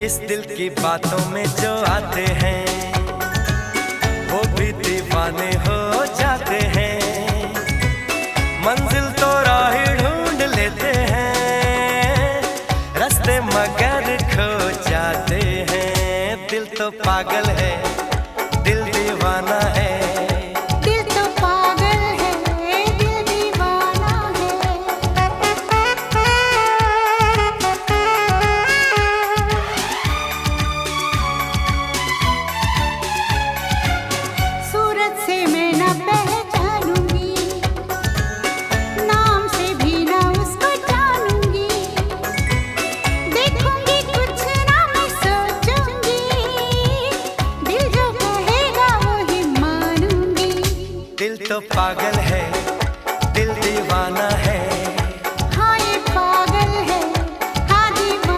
इस दिल की बातों में जो आते हैं वो भी दीवाने हो जाते हैं। मंजिल तो राह ढूंढ लेते हैं, रास्ते मगर खो जाते हैं। दिल तो पागल है, दिल दीवाना है। दिल तो पागल